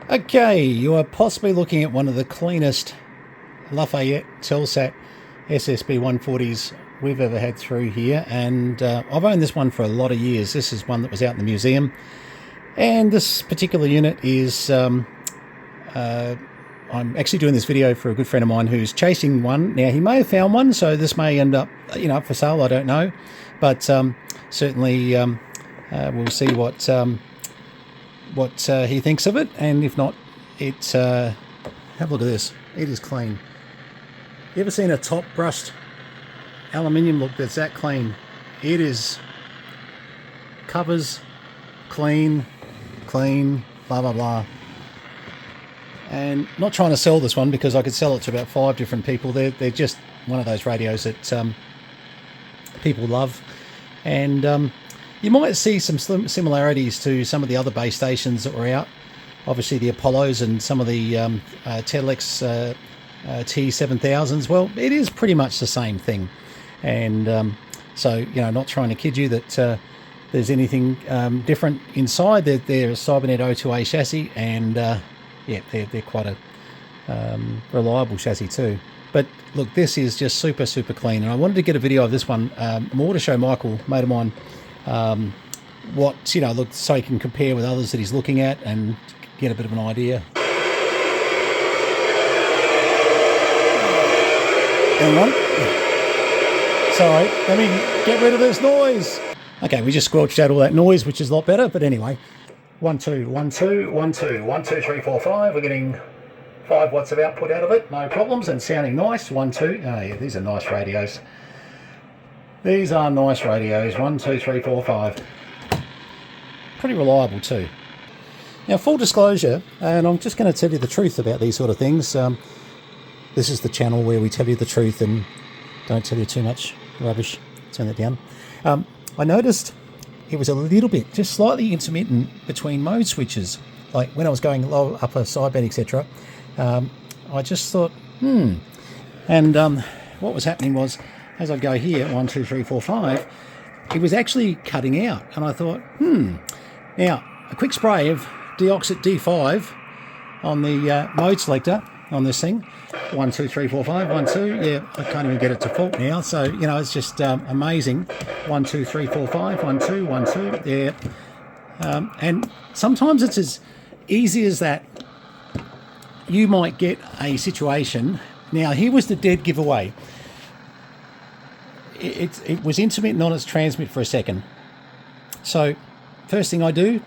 Okay, you are possibly looking at one of the cleanest Lafayette Telesat SSB 140s we've ever had through here, and I've owned this one for a lot of years. This is one that was out in the museum, and this particular unit is I'm actually doing this video for a good friend of mine who's chasing one. Now, he may have found one, so this may end up up for sale, I don't know, but certainly we'll see what he thinks of it, and if not, it's have a look at this. It is clean. You ever seen a top brushed aluminium look that's that clean? It is. Covers clean, blah blah blah. And not trying to sell this one because I could sell it to about 5 different people. They're just one of those radios that people love, and you might see some similarities to some of the other base stations that were out. Obviously the Apollos and some of the Telex T7000s. Well, it is pretty much the same thing. And so, not trying to kid you that there's anything different inside. They're a Cybernet O2A chassis, and yeah, they're quite a reliable chassis too. But look, this is just super clean, and I wanted to get a video of this one more to show Michael, mate of mine, what look, so he can compare with others that he's looking at and get a bit of an idea. Hang on. Sorry, let me get rid of this noise. Okay, we just squelched out all that noise, which is a lot better. But anyway, 1 2 1 2 1 2 1 2 3 4 5. We're getting 5 watts of output out of it, no problems, and sounding nice. 1 2. Oh yeah, these are nice radios. These are nice radios. 1 2 3 4 5. Pretty reliable too. Now, full disclosure, and I'm just going to tell you the truth about these sort of things. This is the channel where we tell you the truth and don't tell you too much rubbish. Turn that down. I noticed it was a little bit, just slightly intermittent between mode switches. Like when I was going low, upper, sideband, etc. I just thought, And what was happening was, as I'd go here, 1 2 3 4 5, it was actually cutting out. And I thought, Now, a quick spray of Deoxit D5 on the mode selector on this thing. 1 2 3 4 5 1 2. Yeah, I can't even get it to fault now. So it's just amazing. 1 2 3 4 5 1 2 1 2. Yeah, and sometimes it's as easy as that. You might get a situation. Now, here was the dead giveaway. It was intermittent on its transmit for a second. So, first thing I do,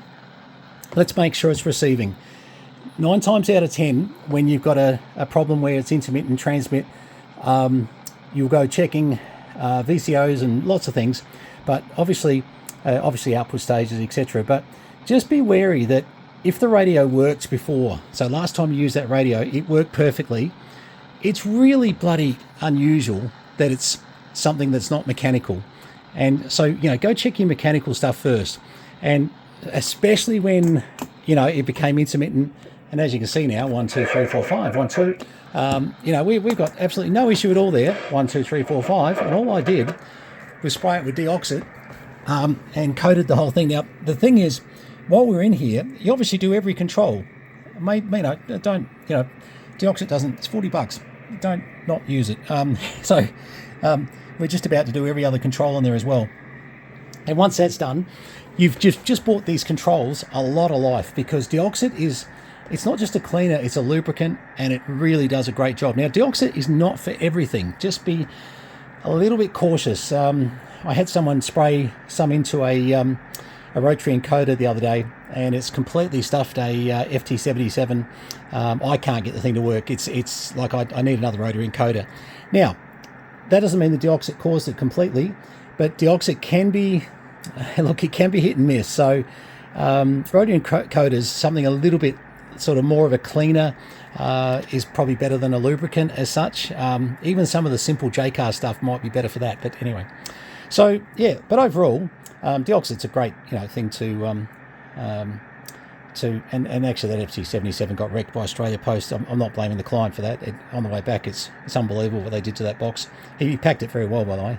let's make sure it's receiving. 9 times out of 10, when you've got a problem where it's intermittent transmit, you'll go checking VCOs and lots of things, but obviously output stages, etc. But just be wary that if the radio worked before, so last time you used that radio, it worked perfectly, it's really bloody unusual that it's something that's not mechanical. And so, go check your mechanical stuff first. And especially when, it became intermittent. And as you can see now, 1 2 3 4 5 1 2. We've got absolutely no issue at all there. 1 2 3 4 5. And all I did was spray it with Deoxit and coated the whole thing. Now, the thing is, while we're in here, you obviously do every control. Deoxit doesn't, it's $40. Don't not use it. We're just about to do every other control on there as well. And once that's done, you've just bought these controls a lot of life, because Deoxit it's not just a cleaner, it's a lubricant, and it really does a great job. Now, Deoxit is not for everything. Just be a little bit cautious. I had someone spray some into a rotary encoder the other day, and it's completely stuffed a FT77. I can't get the thing to work. It's like I need another rotary encoder. Now, that doesn't mean the Deoxit caused it completely, but Deoxit can be, it can be hit and miss. So rotary encoders, something a little bit sort of more of a cleaner, is probably better than a lubricant as such. Even some of the simple JCAR stuff might be better for that. But anyway, so yeah, but overall, Deoxit's a great thing to and actually that FT77 got wrecked by Australia Post. I'm not blaming the client for that. On the way back, it's unbelievable what they did to that box. He packed it very well, by the way.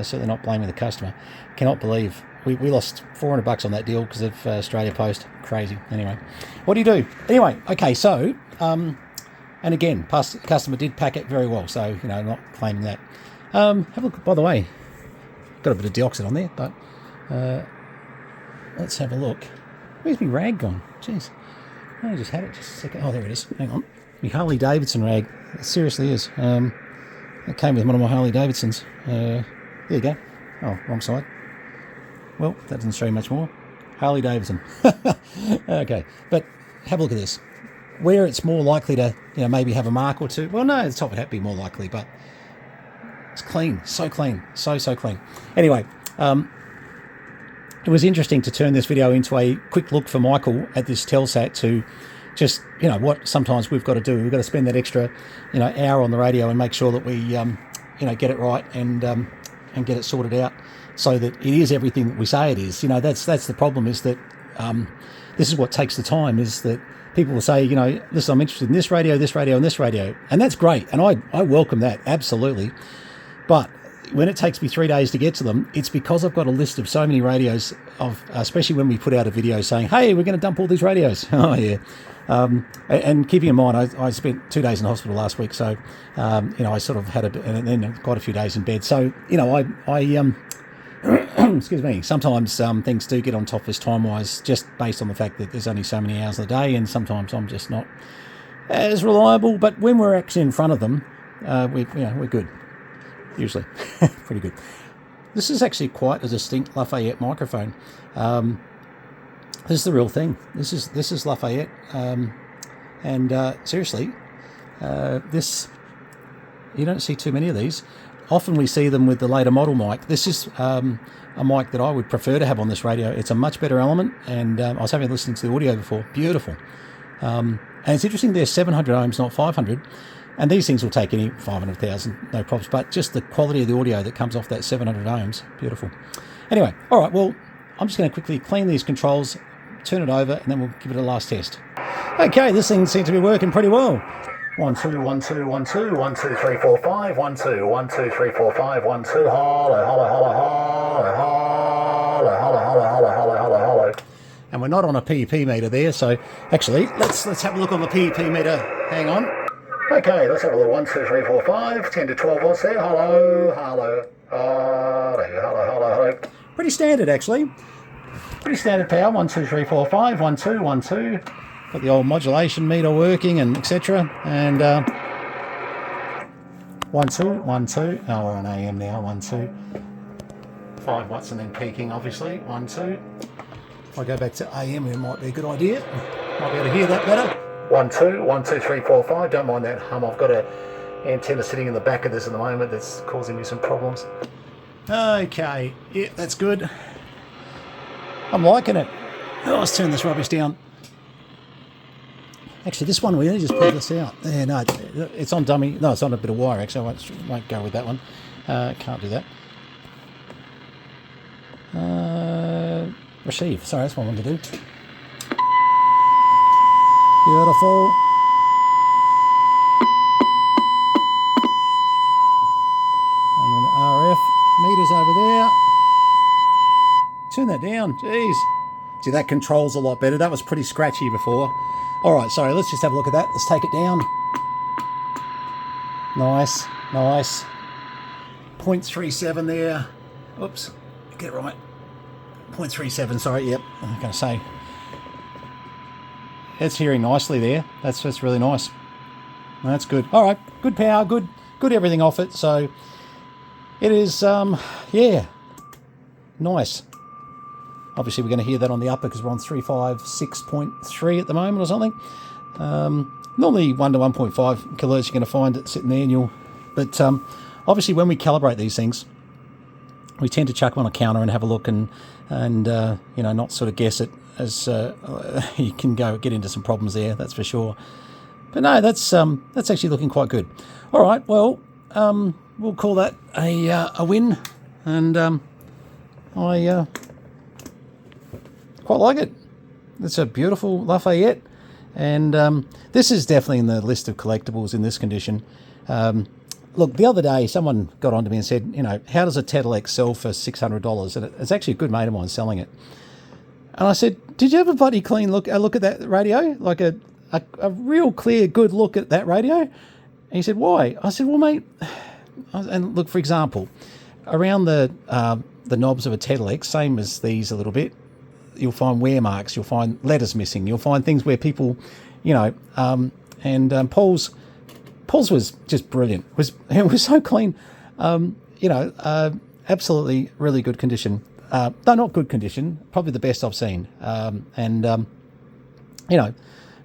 Certainly not blaming the customer. Cannot believe we lost $400 on that deal because of Australia Post. Crazy. Anyway, what do you do? Anyway, okay, so, and again, customer did pack it very well, so, you know, I'm not claiming that. Have a look, by the way, got a bit of dioxide on there, but let's have a look. Where's my rag gone? Jeez. I just had it just a second. Oh, there it is. Hang on. My Harley Davidson rag. It seriously is. It came with one of my Harley Davidsons. There you go. Oh, wrong side. Well, that doesn't show you much more. Harley Davidson. Okay, but have a look at this. Where it's more likely to, you know, maybe have a mark or two. Well, no, the top would have to be more likely, but it's clean. So clean. So clean. Anyway, it was interesting to turn this video into a quick look for Michael at this Telsat to just, you know, what sometimes we've got to do. We've got to spend that extra, you know, hour on the radio and make sure that we, you know, get it right and get it sorted out so that it is everything that we say it is. You know, that's the problem, is that this is what takes the time, is that people will say, you know, listen, I'm interested in this radio, and this radio. And that's great. And I welcome that, absolutely. But when it takes me 3 days to get to them, it's because I've got a list of so many radios, of especially when we put out a video saying, hey, we're going to dump all these radios. Oh, yeah. And keeping in mind, I spent 2 days in hospital last week, so, you know, I sort of had and then quite a few days in bed. So, you know, I excuse me, sometimes things do get on top of us time-wise, just based on the fact that there's only so many hours a day, and sometimes I'm just not as reliable. But when we're actually in front of them, we're good. Usually. Pretty good. This is actually quite a distinct Lafayette microphone. This is the real thing. This is Lafayette. And seriously, this, you don't see too many of these. Often we see them with the later model mic. This is a mic that I would prefer to have on this radio. It's a much better element, and I was having a listen to the audio before. Beautiful. And it's interesting, they're 700 ohms, not 500. And these things will take any 500,000, no problems. But just the quality of the audio that comes off that 700 ohms, beautiful. Anyway, all right, well, I'm just going to quickly clean these controls, turn it over, and then we'll give it a last test. Okay, this thing seems to be working pretty well. 1 2 1 2 1 2 1 2 3 4 5 1 2 1 2 3 4 5 1 2 hollow hollow hollow hollow hollow hollow hollow hollow hollow hollow. And we're not on a PEP meter there, so actually let's have a look on the PEP meter. Hang on. Okay, let's have a look. 1 2 3 4 5 10 to 12 volts there. Hollow hollow hollow hollow hollow hollow. Pretty standard, actually. Pretty standard power. 1 2 3 4 5 1 2 1 2. Got the old modulation meter working and etc. And 1 2 1 2. Oh, we're on AM now. 1 2. 5 watts and then peaking, obviously. 1 2. If I go back to AM, it might be a good idea. Might be able to hear that better. 1 2 1 2 3 4 5. Don't mind that hum. I've got an antenna sitting in the back of this at the moment that's causing me some problems. Okay, yeah, that's good. I'm liking it. Oh, let's turn this rubbish down. Actually, this one, we only just pulled this out. Yeah, no, it's on dummy. No, it's on a bit of wire, actually. I won't go with that one. Can't do that. Receive. Sorry, that's what I wanted to do. Beautiful. And an RF meters over there. Turn that down. Jeez. See, that controls a lot better. That was pretty scratchy before. All right, sorry, let's just have a look at that. Let's take it down. Nice, nice. 0.37 there. Oops, get it right. 0.37, sorry, yep, I'm going to say. It's hearing nicely there. That's really nice. That's good. All right, good power, good everything off it. So it is, yeah, nice. Obviously, we're going to hear that on the upper because we're on 356.3 at the moment or something. Normally 1 to 1.5 kilohertz, you're going to find it sitting there. But obviously, when we calibrate these things, we tend to chuck them on a counter and have a look and you know, not sort of guess it, as you can get into some problems there. That's for sure. But no, that's actually looking quite good. All right, well, we'll call that a win, and I quite like it. It's a beautiful Lafayette, and this is definitely in the list of collectibles in this condition. look, the other day someone got onto me and said, you know, how does a Telsat sell for $600? And it's actually a good mate of mine selling it. And I said, did you have a bloody clean look at that radio? Like a real clear, good look at that radio? And he said, why? I said, well, mate, and look, for example, around the knobs of a Telsat, same as these a little bit, you'll find wear marks, you'll find letters missing, you'll find things where people, you know, Paul's was just brilliant. It was so clean, you know, absolutely really good condition. No, not good condition, probably the best I've seen. You know,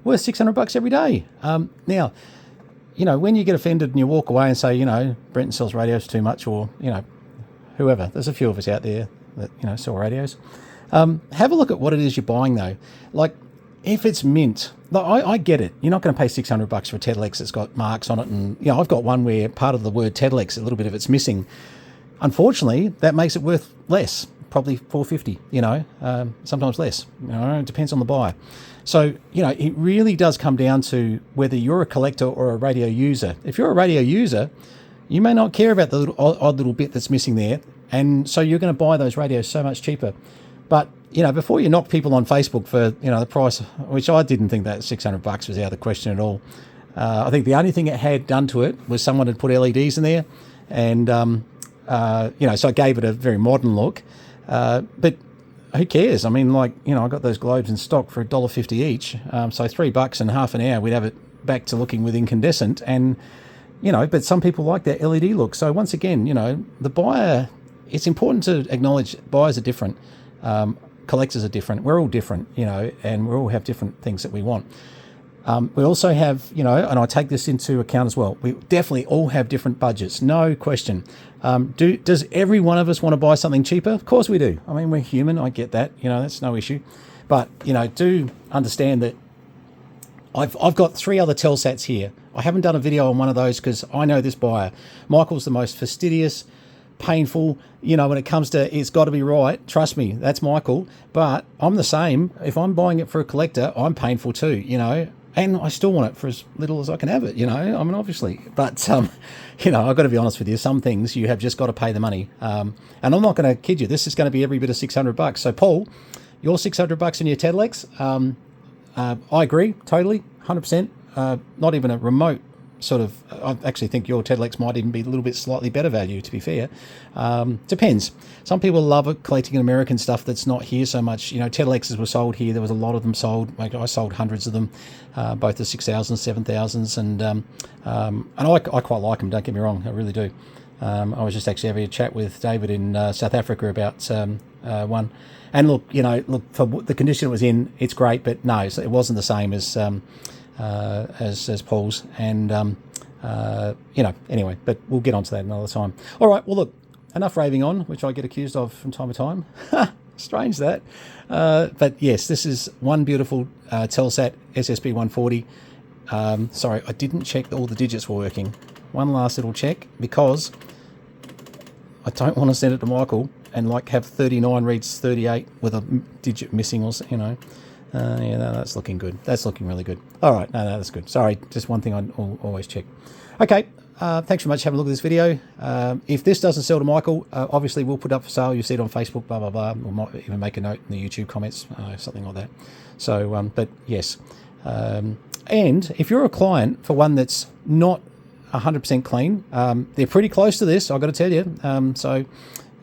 worth $600 every day. Now, you know, when you get offended and you walk away and say, you know, Brenton sells radios too much, or, you know, whoever, there's a few of us out there that, you know, sell radios. Have a look at what it is you're buying though. Like, if it's mint, like I get it. You're not going to pay $600 for a Telsat that's got marks on it, and you know I've got one where part of the word Telsat, a little bit of it's missing. Unfortunately, that makes it worth less, probably $450. You know, sometimes less. You know, it depends on the buyer. So you know, it really does come down to whether you're a collector or a radio user. If you're a radio user, you may not care about the odd little bit that's missing there, and so you're going to buy those radios so much cheaper. But you know, before you knock people on Facebook for, you know, the price, which I didn't think that $600 was out of the question at all. I think the only thing it had done to it was someone had put LEDs in there, and you know, so it gave it a very modern look. But who cares? I mean, like, you know, I got those globes in stock for $1.50 each, so $3 in half an hour we'd have it back to looking with incandescent, and you know, but some people like that LED look. So once again, you know, the buyer. It's important to acknowledge buyers are different. Collectors are different. We're all different, you know, and we all have different things that we want. We also have, you know, and I take this into account as well, we definitely all have different budgets, no question. Does every one of us want to buy something cheaper? Of course we do. I mean, we're human, I get that, you know, that's no issue. But, you know, do understand that I've got 3 other Telsats here. I haven't done a video on one of those because I know this buyer. Michael's the most fastidious, painful, you know, when it comes to it's got to be right. Trust me, that's Michael. But I'm the same. If I'm buying it for a collector, I'm painful too, you know, and I still want it for as little as I can have it, you know. I mean, obviously, but you know, I've got to be honest with you. Some things you have just got to pay the money, and I'm not going to kid you. This is going to be every bit of $600. So, Paul, your $600 in your Telsats, I agree totally, 100%. Not even a remote sort of. I actually think your Telsats might even be a little bit slightly better value, to be fair. Depends. Some people love it, collecting American stuff that's not here so much. You know, Telsats were sold here. There was a lot of them sold. Like, I sold hundreds of them, both the 6000s, 7000s, and I quite like them. Don't get me wrong, I really do. I was just actually having a chat with David in South Africa about one. And look, you know, look, for the condition it was in, it's great, but no, it wasn't the same as Paul's, and you know, anyway, but we'll get onto that another time. All right, well, look, enough raving on, which I get accused of from time to time. Strange that, but yes, this is one beautiful Telsat SSB 140. Sorry, I didn't check that all the digits were working. One last little check, because I don't want to send it to Michael and like have 39 reads 38 with a digit missing, or you know. Yeah, no, that's looking good. That's looking really good. All right, no, that's good. Sorry, just one thing I always check. Okay, thanks very much for having a look at this video. If this doesn't sell to Michael, obviously we'll put it up for sale. You'll see it on Facebook, blah, blah, blah. We might even make a note in the YouTube comments, something like that. So, but yes. And if you're a client for one that's not 100% clean, they're pretty close to this, I've got to tell you. So,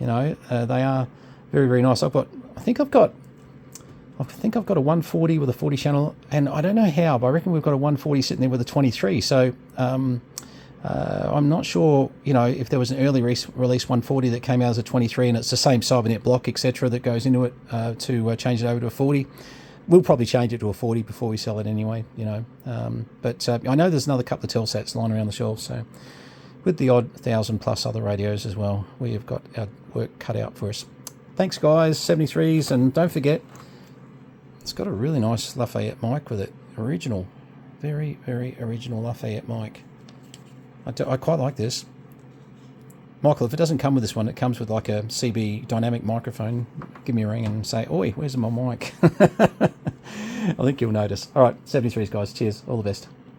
you know, they are very, very nice. I think I've got a 140 with a 40 channel, and I don't know how, but I reckon we've got a 140 sitting there with a 23. So I'm not sure, you know, if there was an early release 140 that came out as a 23 and it's the same cybernet block, etc., that goes into it to change it over to a 40. We'll probably change it to a 40 before we sell it anyway, you know. But I know there's another couple of Telsats lying around the shelves, so with the odd 1,000+ other radios as well, we have got our work cut out for us. Thanks, guys, 73s, and don't forget, it's got a really nice Lafayette mic with it. Original. Very, very original Lafayette mic. I quite like this. Michael, if it doesn't come with this one, it comes with like a CB dynamic microphone. Give me a ring and say, oi, where's my mic? I think you'll notice. All right, 73s, guys. Cheers. All the best.